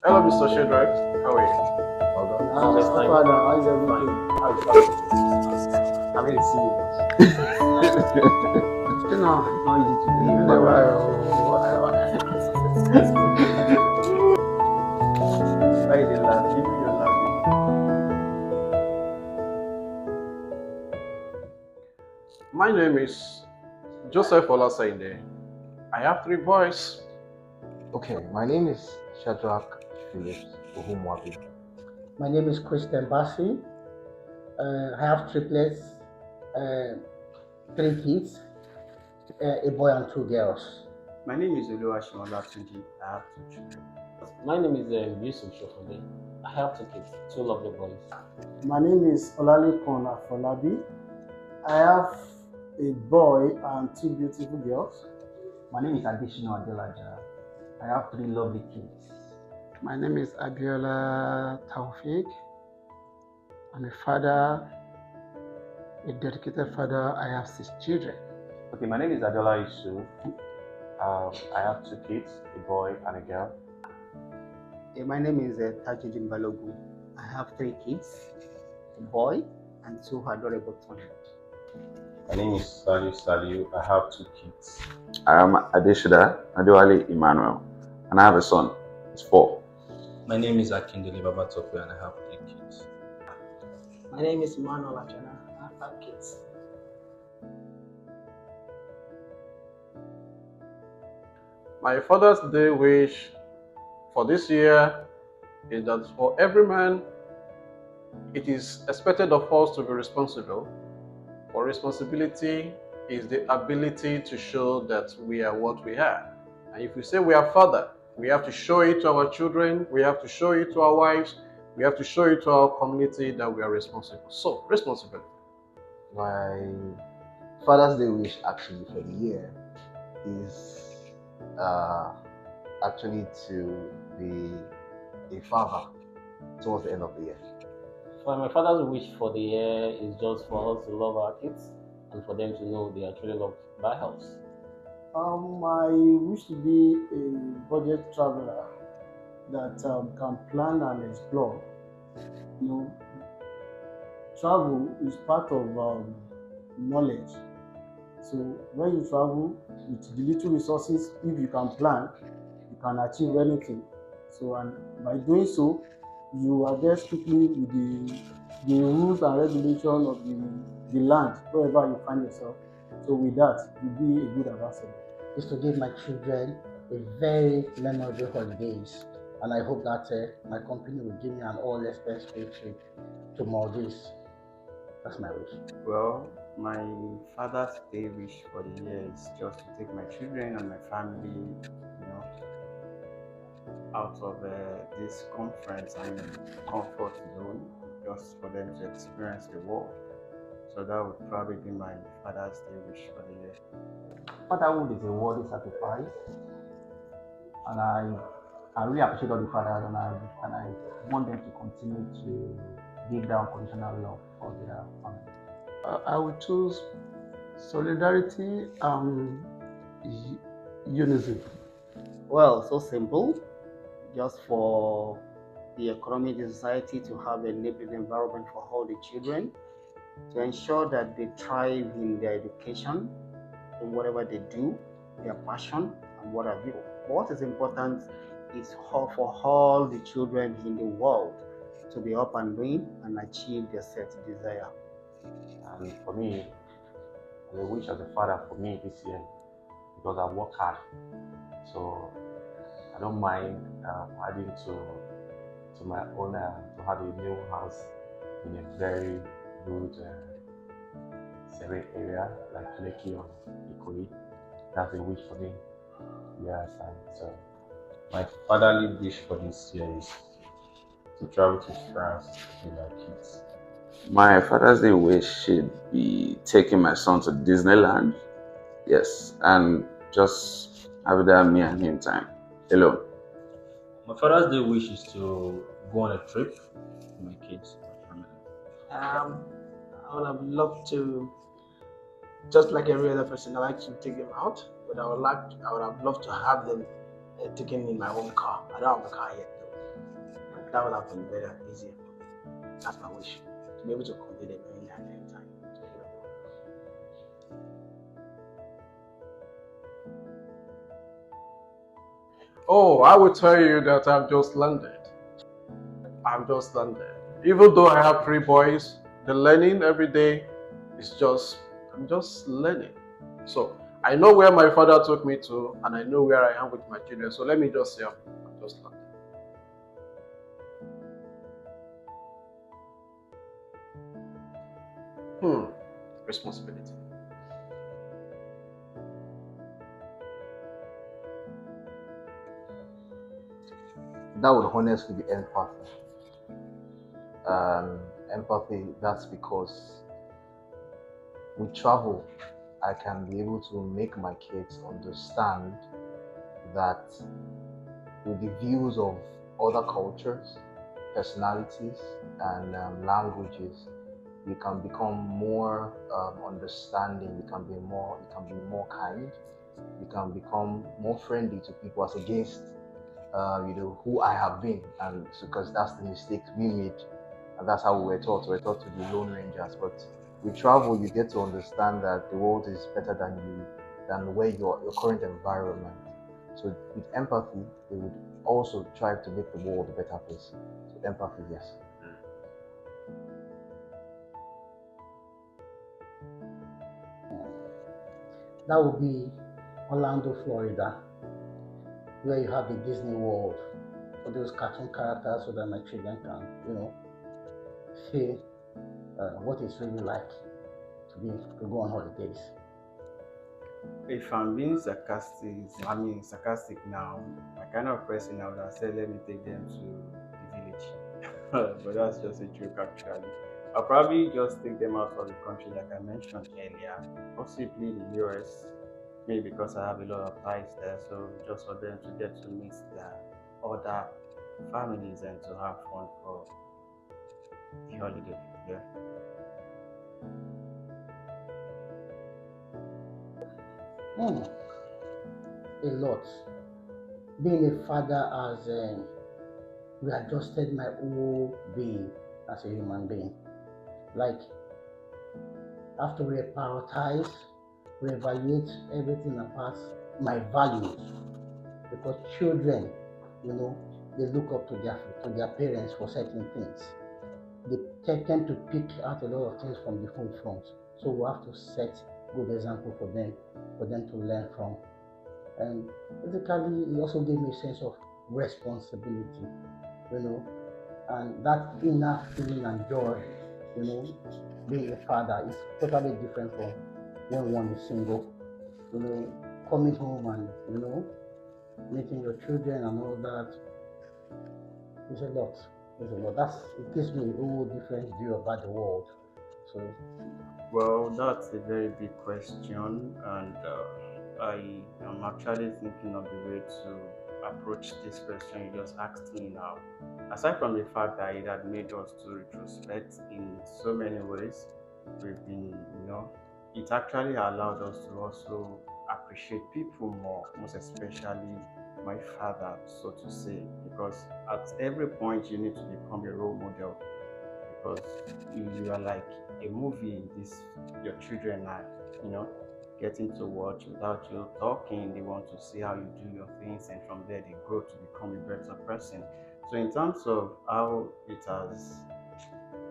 Hello, Mr. Shedrack. How are you? Hold on. Just How fine. far now? How's Fine. everything? How is family? I'm ready to see you, boss. You know, it's not easy to It's live. been a while. Why they laugh? Give me your laughing. My name is Joseph Olasinde. I have three boys. Okay, my name is Shadrach Phillips Uhumwabi. My name is Christian Bassi. I have triplets, uh, three kids, a boy and two girls. My name is Oluwaseun Olatunji. I have two children. My name is Yusuf Shofumi. I have two kids, two lovely boys. My name is Olalikon Afolabi. I have a boy and two beautiful girls. My name is Additional Adelaja. I have three lovely kids. My name is Abiola Taufik. I'm a father, a dedicated father. I have 6 children. Okay, my name is Adola Isu. I have two kids, a boy and a girl. My name is Tajuddin Balogu. I have three kids, a boy and two adorable twins. My name is Saliu. I have two kids. I am Adeshida Adewale Emmanuel, and I have a son. It's 4. My name is Akindele Babatokwe and I have three kids. My name is Manuel Achana. I have 5 kids. My Father's Day wish for this year is that for every man, it is expected of us to be responsible. For responsibility is the ability to show that we are what we are. And if we say we are father, we have to show it to our children, we have to show it to our wives, we have to show it to our community that we are responsible. So, responsibility. My Father's Day wish actually for the year is actually to be a father towards the end of the year. For my father's wish for the year is just for us to love our kids and for them to know they are truly loved by us. I wish to be a budget traveler that can plan and explore. You know, travel is part of knowledge. So when you travel with the little resources, if you can plan, you can achieve anything. So and by doing so, you adhere strictly with the rules and regulation of the land wherever you find yourself. So with that, you'll be a good ambassador. Is to give my children a very memorable holidays, and I hope that my company will give me an all-expense paid trip to Maldives. That's my wish. Well, my Father's Day wish for the year is just to take my children and my family, out of this conference and comfort zone, just for them to experience the world. So that would probably be my Father's Day wish for the year. Fatherhood is a worthy sacrifice, and I really appreciate all the fathers, and I want them to continue to give that unconditional love for their family. I will choose solidarity and unison. Well, so simple, just for the economy, the society to have a enabling environment for all the children, to ensure that they thrive in their education, in whatever they do, their passion, and what have you. But what is important is for all the children in the world to be up and doing and achieve their set desire. And for me, the wish as a father for me this year, because I work hard, so I don't mind adding to my own to have a new house in a very good serene area like Lekki or Ikoyi. That's a wish for me. Yes, and so my fatherly wish for this year is to travel to France with my kids. My Father's Day wish should be taking my son to Disneyland. Yes, and just have that me and him time alone. My Father's Day wish is to go on a trip with my kids, my family. I would have loved to, just like every other person, I like to take them out, but I would have loved to have them taken in my own car. I don't have a car yet, though. that would have been better, easier for me. That's my wish, to be able to convey them early at any time. To everyone. Oh, I will tell you that I've just landed. I've just landed. Even though I have three boys, the learning every day is I'm just learning. So I know where my father took me to, and I know where I am with my children. So let me just say I'm just landed. Responsibility. That would honestly be empathy. Empathy, that's because with travel, I can be able to make my kids understand that with the views of other cultures, personalities, and languages, you can become more understanding. You can be more kind. You can become more friendly to people as against who I have been, and because that's the mistakes we made, and that's how we were taught. We were taught to be lone rangers, but with travel, you get to understand that the world is better than you, than where your current environment. So with empathy, they would also try to make the world a better place. So empathy, yes. That would be Orlando, Florida, where you have the Disney World for those cartoon characters so that my children can, see what it's really like to go on holidays. If I'm being sarcastic now, my kind of person, I would have said, let me take them to the village. But that's just a joke, actually. I'll probably just take them out of the country, like I mentioned earlier, possibly the US, maybe because I have a lot of ties there. So just for them to get to meet the other families and to have fun for the holiday. Yeah. Hmm, a lot. Being a father has readjusted my whole being as a human being. Like, I have to reprioritize, reevaluate everything about my values because children, they look up to their parents for certain things. They tend to pick out a lot of things from the home front. So we have to set good example for them to learn from. And basically, it also gave me a sense of responsibility, you know, and that inner feeling and joy, you know, being a father is totally different from when one is single. Coming home and meeting your children and all that is a lot. Is a lot. It gives me a whole different view about the world. So Well, that's a very big question, and I am actually thinking of the way to approach this question you just asked me now. Aside from the fact that it had made us to retrospect in so many ways, we've been, it actually allowed us to also appreciate people more, most especially my father, so to say, because at every point you need to become a role model because you are like a movie this your children are you know getting to watch without you talking. They want to see how you do your things, and from there they grow to become a better person. So in terms of how it has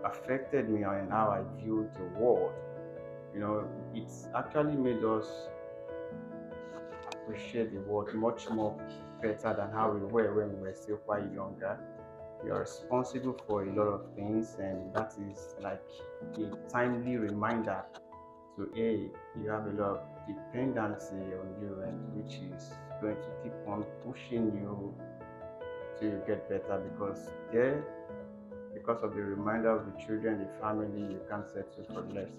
affected me and how I view the world, it's actually made us appreciate the world much more better than how we were when we were still quite younger. You are responsible for a lot of things, and that is like a timely reminder to you have a lot of dependency on you, and which is going to keep on pushing you till you get better because of the reminder of the children, the family, you can't settle for less.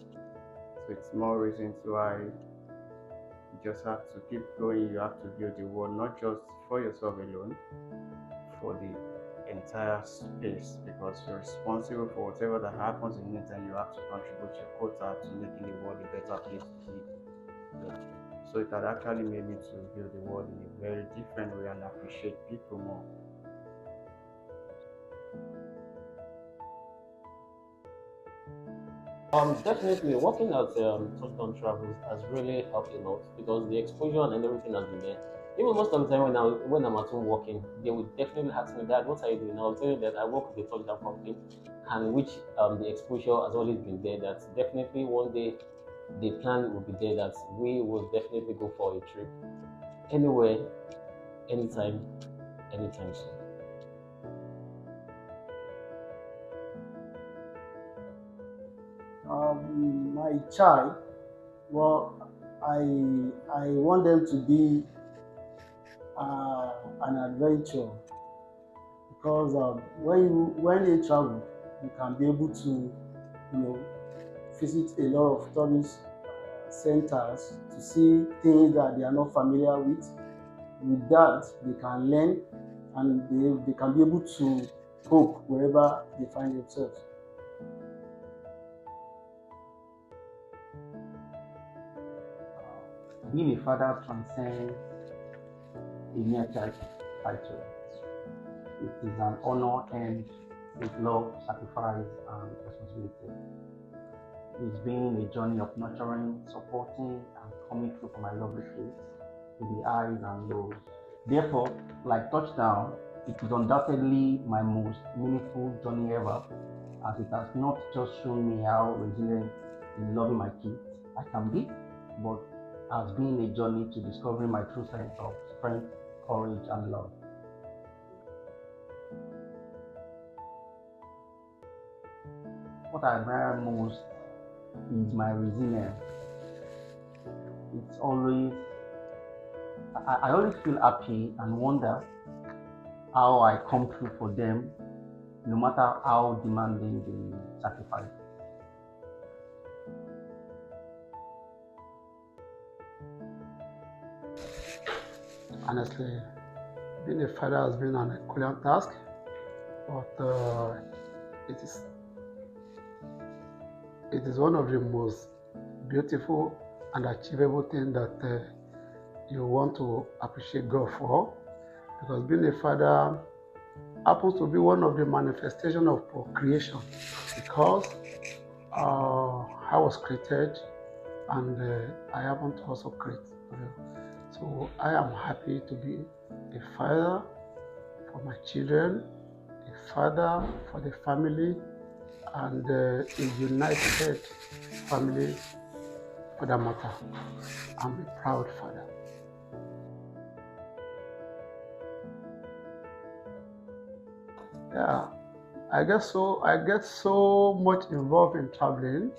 So it's more reasons why you just have to keep going. You have to build the world not just for yourself alone, for the entire space, because you're responsible for whatever that happens in it, and you have to contribute your quota to making the world a better place to live. Yeah. So it had actually made me to view the world in a very different way and appreciate people more. Definitely, working at Touchdown Travels has really helped a lot because the exposure and everything has been there. Even most of the time when I'm at home working, they would definitely ask me, "Dad, what are you doing?" I'll tell you that I work with a touchdown company, and which the exposure has always been there. That definitely one day the plan will be there that we will definitely go for a trip anywhere, anytime, anytime soon. My child, well, I want them to be an adventure because when they travel, you can be able to, visit a lot of tourist centers to see things that they are not familiar with. With that, they can learn and they can be able to cope wherever they find themselves. Being a father transcends a mere title. It is an honor earned with love, sacrifice, and responsibility. It's been a journey of nurturing, supporting, and coming through for my lovely kids with the highs and lows. Therefore, like Touchdown, it is undoubtedly my most meaningful journey ever, as it has not just shown me how resilient in loving my kids I can be, but has been a journey to discovering my true sense of strength, courage, and love. What I admire most is my resilience. It's always, I always feel happy and wonder how I come through for them, no matter how demanding the sacrifice. Honestly, being a father has been an Herculean task, but it is it is one of the most beautiful and achievable things that you want to appreciate God for, because being a father happens to be one of the manifestation of procreation, because I was created and I happen to also create. So I am happy to be a father for my children, a father for the family, and a united family for that matter. I'm a proud father. Yeah, I get so much involved in traveling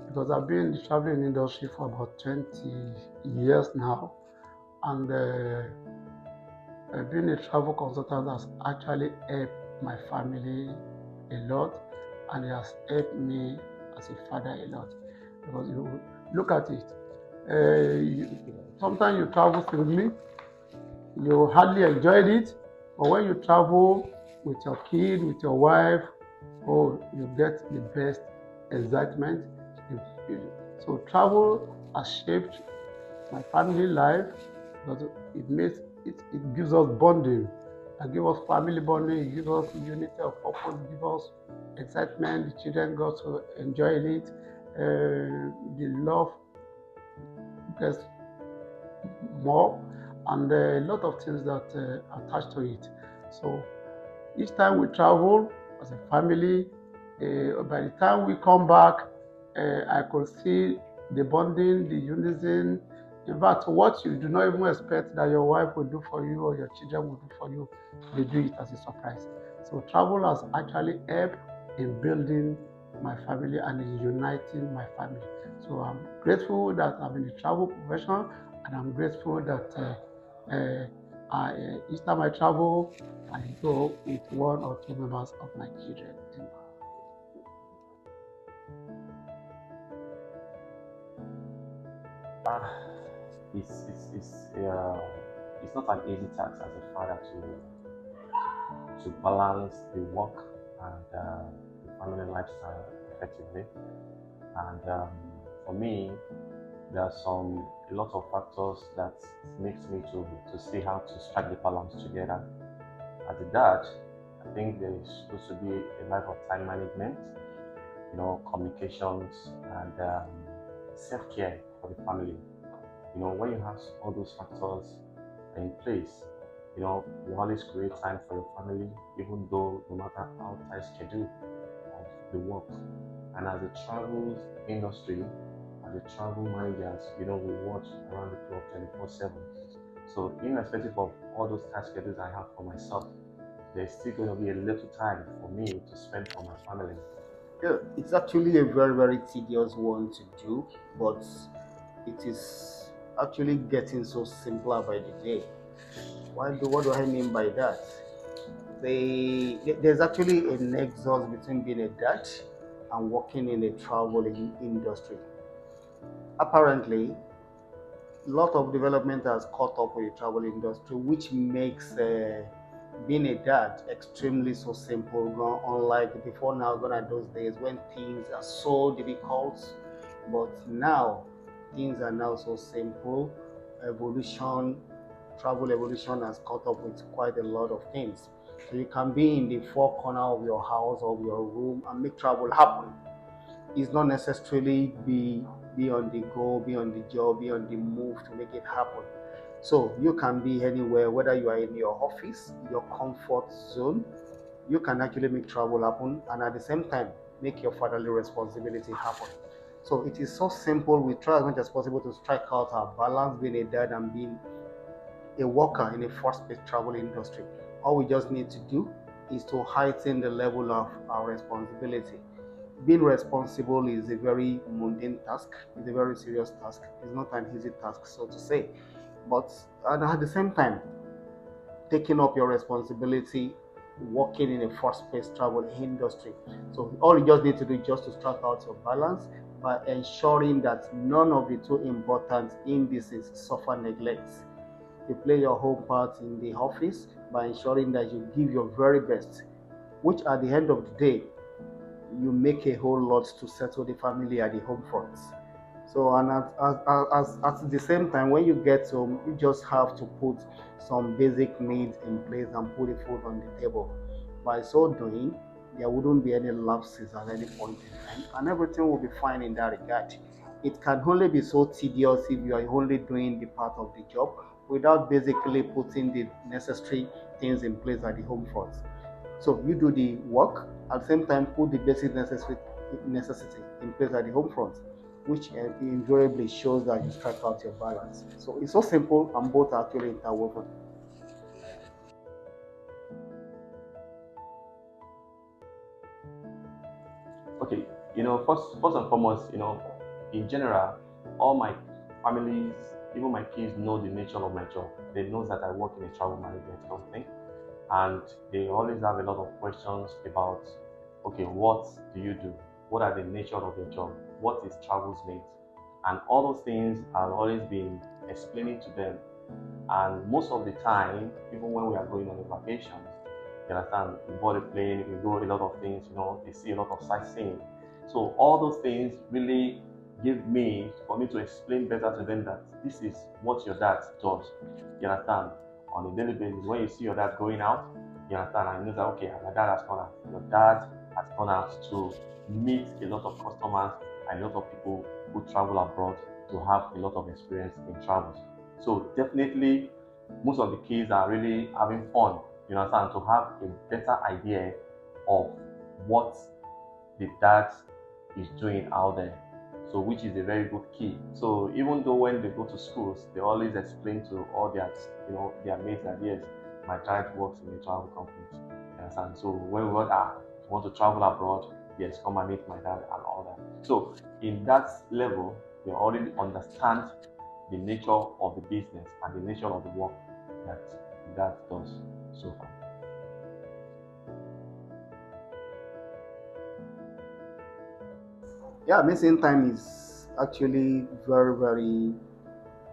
because I've been in the traveling industry for about 20 years now, and being a travel consultant has actually helped my family a lot, and it has helped me as a father a lot. Because you look at it, sometimes you travel singly, you hardly enjoyed it, but when you travel with your kid, with your wife, oh, you get the best excitement. So travel has shaped my family life because it gives us bonding. It gives us family bonding, it gives us unity of purpose, it gives us excitement. The children got to enjoy it. The love gets more, and a lot of things that attach to it. So each time we travel as a family, by the time we come back, I could see the bonding, the unison. In fact, what you do not even expect that your wife will do for you or your children will do for you, they do it as a surprise. So travel has actually helped in building my family and in uniting my family. So I'm grateful that I'm in the travel profession, and I'm grateful that each time I travel, I go with one or two members of my children. Uh, it's not an easy task as a father to balance the work and the family lifestyle effectively. And for me, there are a lot of factors that makes me to see how to strike the balance together. As a dad, I think there is supposed to be a life of time management, communications, and self-care for the family. When you have all those factors in place, you always create time for your family, even though no matter how tight schedule of the work. And as a travel industry, as a travel managers, we watch around the clock 24/7. So irrespective of all those task schedules I have for myself, there's still going to be a little time for me to spend for my family. Yeah, it's actually a very, very tedious one to do, but it is actually getting so simpler by the day. What do I mean by that? There's actually a nexus between being a dad and working in the traveling industry. Apparently, a lot of development has caught up with the travel industry, which makes being a dad extremely so simple. Unlike before now, gone are those days when things are so difficult, but now things are now so simple. Evolution, travel evolution has caught up with quite a lot of things. So you can be in the four corner of your house or your room and make travel happen. It's not necessarily be on the go, be on the job, be on the move to make it happen. So you can be anywhere, whether you are in your office, your comfort zone, you can actually make travel happen and at the same time make your fatherly responsibility happen. So it is so simple. We try as much as possible to strike out our balance being a dad and being a worker in a fast-paced travel industry. All we just need to do is to heighten the level of our responsibility. Being responsible is a very mundane task, it's a very serious task, it's not an easy task, so to say. But and at the same time, taking up your responsibility, working in a fast-paced travel industry. So all you just need to do is just to strike out your balance by ensuring that none of the two important indices suffer neglect. You play your whole part in the office by ensuring that you give your very best, which at the end of the day, you make a whole lot to settle the family at the home front. So, and at the same time, when you get home, you just have to put some basic needs in place and put the food on the table. By so doing, there wouldn't be any lapses at any point in time, and everything will be fine in that regard. It can only be so tedious if you are only doing the part of the job without basically putting the necessary things in place at the home front. So you do the work at the same time put the basic necessity in place at the home front, which invariably shows that you strike out your balance. So it's so simple and both are actually interwoven. Okay, first and foremost, in general, all my families, even my kids, know the nature of my job. They know that I work in a travel management company, and they always have a lot of questions about, okay, what do you do? What are the nature of your job? What is travel's mate? And all those things I've always been explaining to them. And most of the time, even when we are going on a vacation, you understand, we board a plane, we go a lot of things, they see a lot of sightseeing. So all those things really give me, for me to explain better to them that this is what your dad does. You understand? On a daily basis, when you see your dad going out, you understand, and you know that, okay, my dad has gone out. Your dad has gone out to meet a lot of customers and a lot of people who travel abroad to have a lot of experience in travel. So definitely, most of the kids are really having fun, you understand, to have a better idea of what the dad is doing out there. So which is a very good key. So even though when they go to schools, they always explain to all their mates that yes, my dad works in a travel company. You understand? So when we want to travel abroad, yes, come and meet my dad and all that. So in that level, they already understand the nature of the business and the nature of the work that that does so far. Yeah, missing time is actually very, very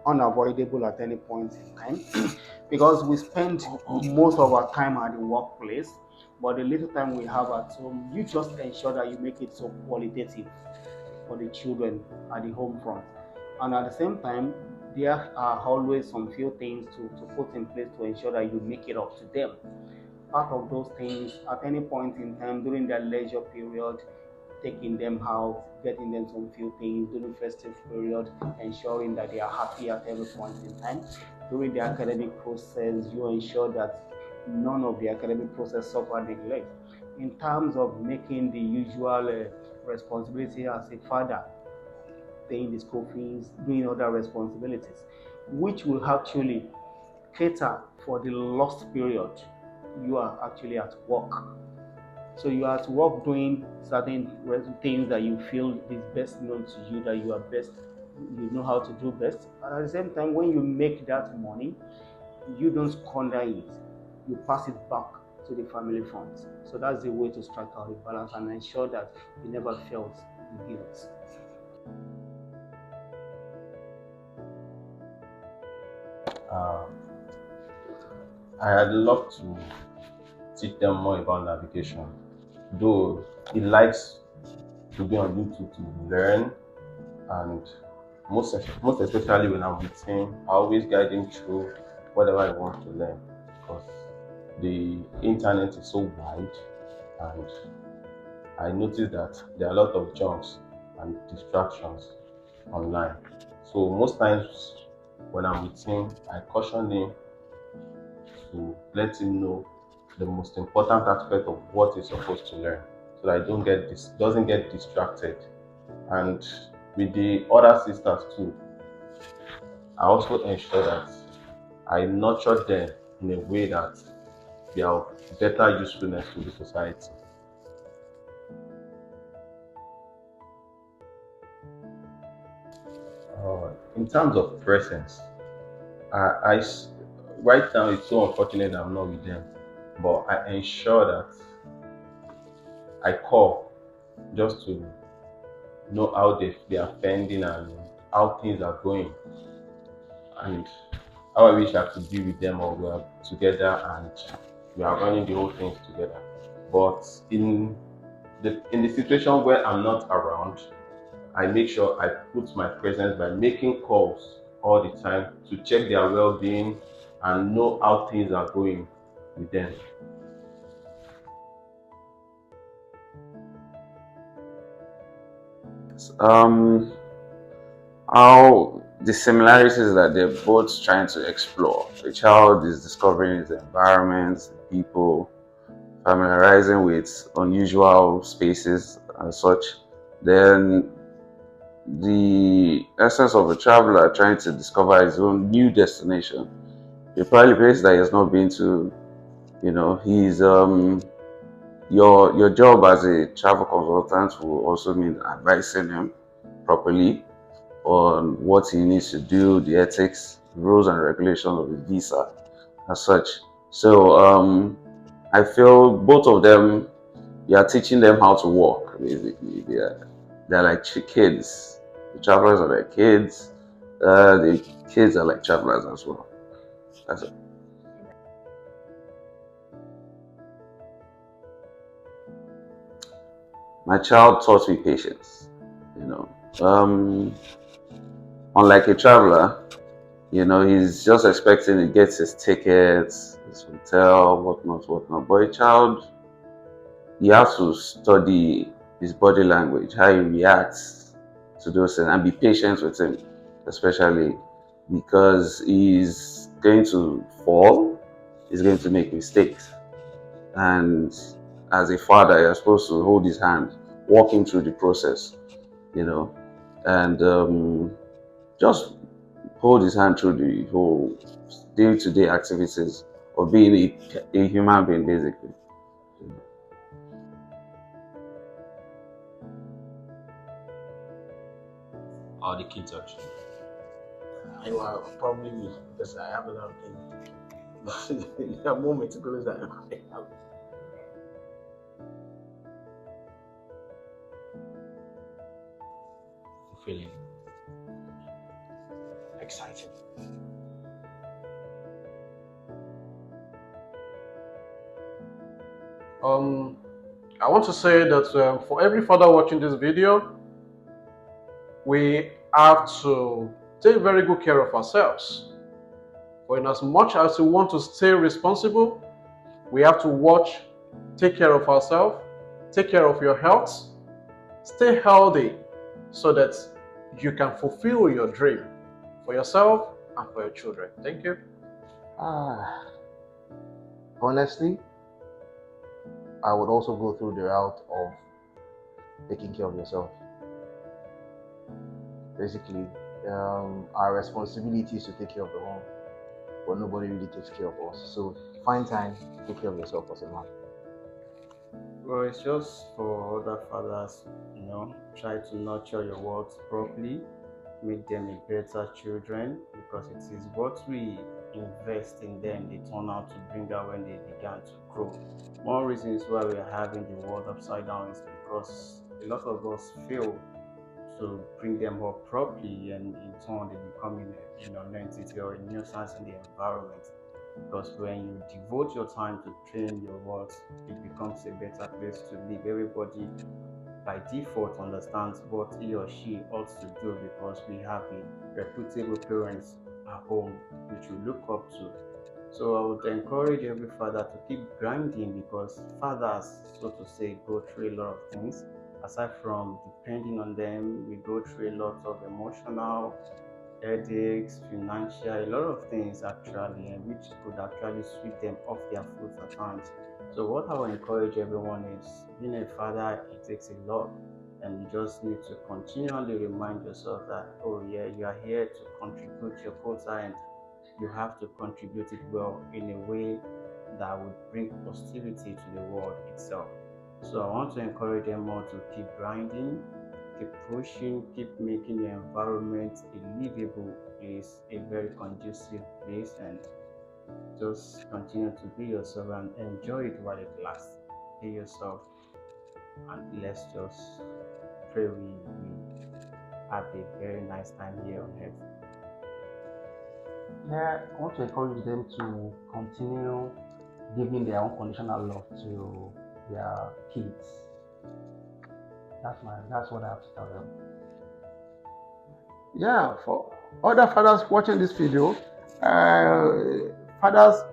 unavoidable at any point in time because we spend most of our time at the workplace, but the little time we have at home, you just ensure that you make it so qualitative for the children at the home front. And at the same time, there are always some few things to put in place to ensure that you make it up to them. Part of those things at any point in time during their leisure period, taking them out, getting them some few things during festive period, ensuring that they are happy at every point in time. During the academic process, you ensure that none of the academic process suffer neglect. In terms of making the usual responsibility as a father, paying the school fees, doing other responsibilities, which will actually cater for the lost period you are actually at work. So you are at work doing certain things that you feel is best known to you, that you are best, you know how to do best. And at the same time, when you make that money, you don't squander it. You pass it back to the family funds. So that's the way to strike out the balance and ensure that you never felt the guilt. Um, I'd love to teach them more about navigation. Though he likes to be on YouTube to learn, and most especially when I'm with him, I always guide him through whatever he wants to learn, because the internet is so wide, and I noticed that there are a lot of junks and distractions online. So most times when I'm with him, I caution him to let him know the most important aspect of what he's supposed to learn, so that I don't get doesn't get distracted. And with the other sisters too, I also ensure that I nurture them in a way that they are of better usefulness to the society. In terms of presence, right now it's so unfortunate that I'm not with them, but I ensure that I call just to know how they are fending and how things are going, and how I wish I could be with them, or we are together and we are running the whole things together. But in the situation where I'm not around, I make sure I put my presence by making calls all the time to check their well-being and know how things are going with them. Um, how the similarities that they're both trying to explore. The child is discovering his environment, people, familiarizing with unusual spaces and such. Then the essence of a traveler trying to discover his own new destination. A probably place that he has not been to. He's your job as a travel consultant will also mean advising him properly on what he needs to do, the ethics, rules and regulations of his visa as such. So I feel both of them, you are teaching them how to walk. Basically, they're like kids. The travelers are like kids. The kids are like travelers as well. That's it. My child taught me patience. You know, unlike a traveler, he's just expecting he gets his tickets, his hotel, whatnot. But a child, you have to study his body language, how he reacts to those things, and be patient with him, especially because he's going to fall, he's going to make mistakes. And as a father, you're supposed to hold his hand, walk him through the process, and just hold his hand through the whole day-to-day activities of being a human being, basically. All the kids actually. Well, probably me because I have a lot of things. There are more meticulous than I have. Feeling. Exciting. I want to say that for every father watching this video, we have to take very good care of ourselves. For in as much as we want to stay responsible, we have to watch, take care of ourselves, take care of your health, stay healthy so that you can fulfill your dream for yourself and for your children. Thank you. Honestly, I would also go through the route of taking care of yourself. Basically, our responsibility is to take care of the home, but nobody really takes care of us. So find time, take care of yourself as a man. Well, it's just for other fathers, try to nurture your words properly, make them a better children, because it is what we invest in them they turn out to bring out when they began to grow. One reason is why we are having the world upside down is because a lot of us fail to bring them up properly, and in turn they become an entity or a nuisance in the environment. Because when you devote your time to train your words, it becomes a better place to live. Everybody by default understands what he or she ought to do because we have a reputable parents at home which we look up to. So I would encourage every father to keep grinding, because fathers, so to say, go through a lot of things. Aside from depending on them, we go through a lot of emotional headaches, financial, a lot of things actually, and which could actually sweep them off their foot at times. So what I would encourage everyone is, being a father, it takes a lot, and you just need to continually remind yourself that, oh yeah, you are here to contribute your quota, and you have to contribute it well in a way that would bring positivity to the world itself. So I want to encourage them all to keep grinding, keep pushing, keep making the environment a livable place, a very conducive place, and just continue to be yourself and enjoy it while it lasts. Be yourself, and let's just pray we have a very nice time here on earth. Yeah, I want to encourage them to continue giving their unconditional love to their kids. That's what I have to tell them. Yeah, for other fathers watching this video, fathers,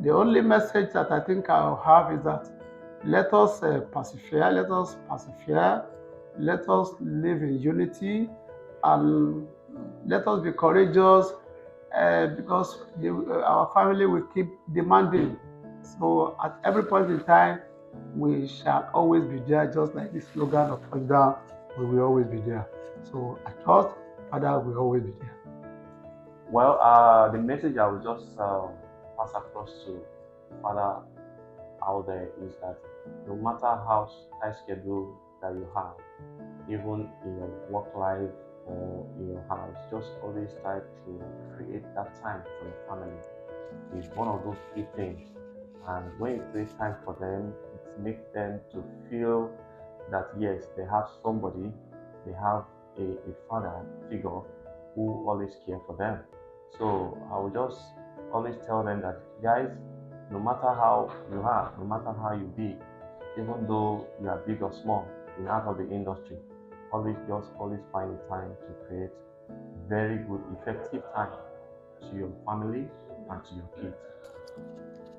the only message that I think I'll have is that let us persevere, let us live in unity, and let us be courageous because our family will keep demanding. So at every point in time, we shall always be there, just like the slogan of Touchdown, we will always be there. So I trust Father will always be there. Well, the message I will just pass across to Father out there is that no matter how tight schedule that you have, even in your work life or in your house, just always try to create that time for your family. Is one of those key things. And when you create time for them, it makes them to feel that yes, they have somebody, they have a father figure who always care for them. So I will just always tell them that guys, no matter how you are, no matter how you be, even though you are big or small in out of the industry, always find the time to create very good, effective time to your family and to your kids.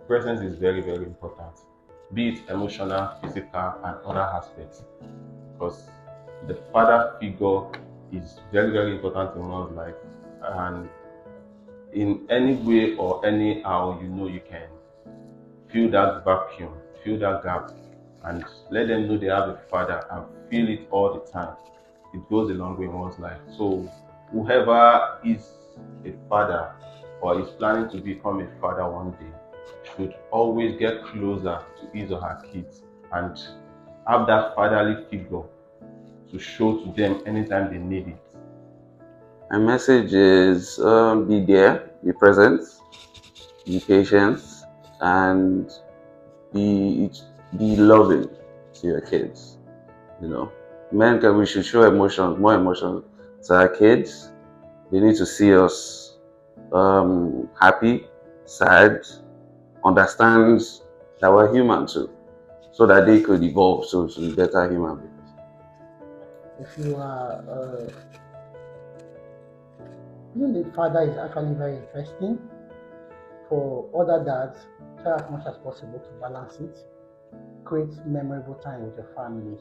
Presence is very, very important, be it emotional, physical, and other aspects, because the father figure is very, very important in one's life, and in any way or anyhow, you can fill that vacuum, fill that gap, and let them know they have a father and feel it all the time. It goes a long way in one's life. So whoever is a father or is planning to become a father one day should always get closer to his or her kids and have that fatherly figure to show to them anytime they need it. My message is be there, be present, be patient, and be loving to your kids. We should show more emotion to our kids. They need to see us happy, sad, understand that we're human too, so that they could evolve to be better human beings. If you are being a father is actually very interesting. For other dads, try as much as possible to balance it. Create memorable time with your family.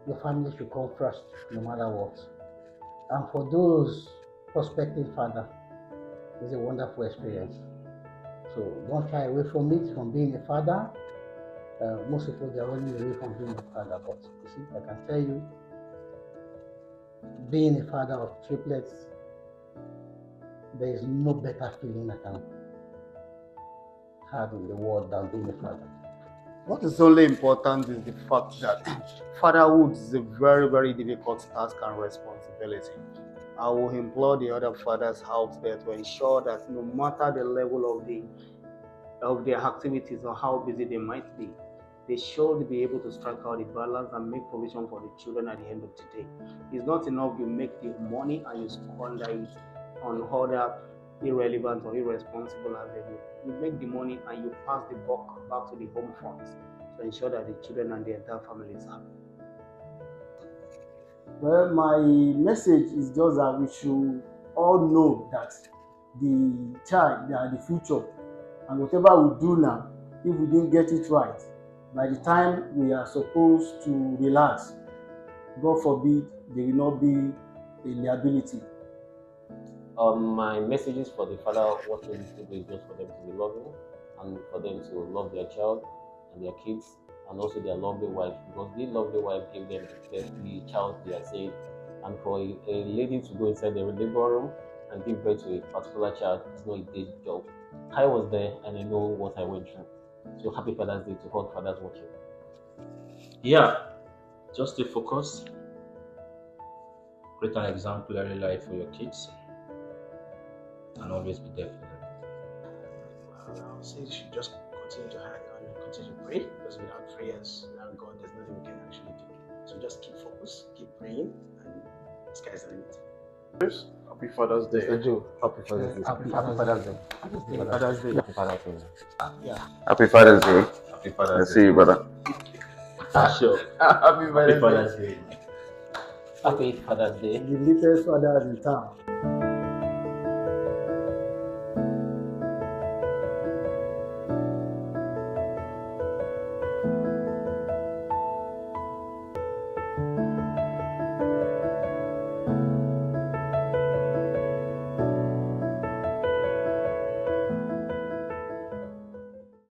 your family should come first, no matter what. And for those prospective father, it's a wonderful experience. So don't shy away from it, from being a father. Most people they are running away from being a father, but you see, I can tell you, being a father of triplets, there is no better feeling I can have in the world than being a father. What is only important is the fact that fatherhood is a very, very difficult task and responsibility. I will implore the other fathers out there to ensure that no matter the level of their activities or how busy they might be, they should be able to strike out the balance and make provision for the children at the end of the day. It's not enough you make the money and you squander it on other irrelevant or irresponsible avenues. You make the money and you pass the buck back to the home front to ensure that the children and the entire family is happy. Well, my message is just that we should all know that the child, they are the future, and whatever we do now, if we didn't get it right, by the time we are supposed to relax, God forbid, there will not be a liability. My messages for the father watching this video is just for them to be loving and for them to love their child and their kids and also their lovely wife, because the lovely wife gave them the child they are saved. And for a lady to go inside the labor room and give birth to a particular child is not a day job. I was there and I know what I went through. So happy Father's Day to all fathers watching. Yeah, just stay focused. Create an exemplary life for your kids and always be there for them. Well, I'll say you should just continue to hang on and continue to pray, because without prayers, without God, there's nothing we can actually do. So just keep focused, keep praying, and the sky's the limit. Happy Father's Day. Mr. Joe, happy Father's Day. Happy Father's Day. Happy Father's Day. Happy Father's Day. Yeah. Happy Father's Day. Happy I Father's see you, brother. Sure. Happy Happy Father's Day. Father's Day. Happy Father's Day. The latest fathers in town.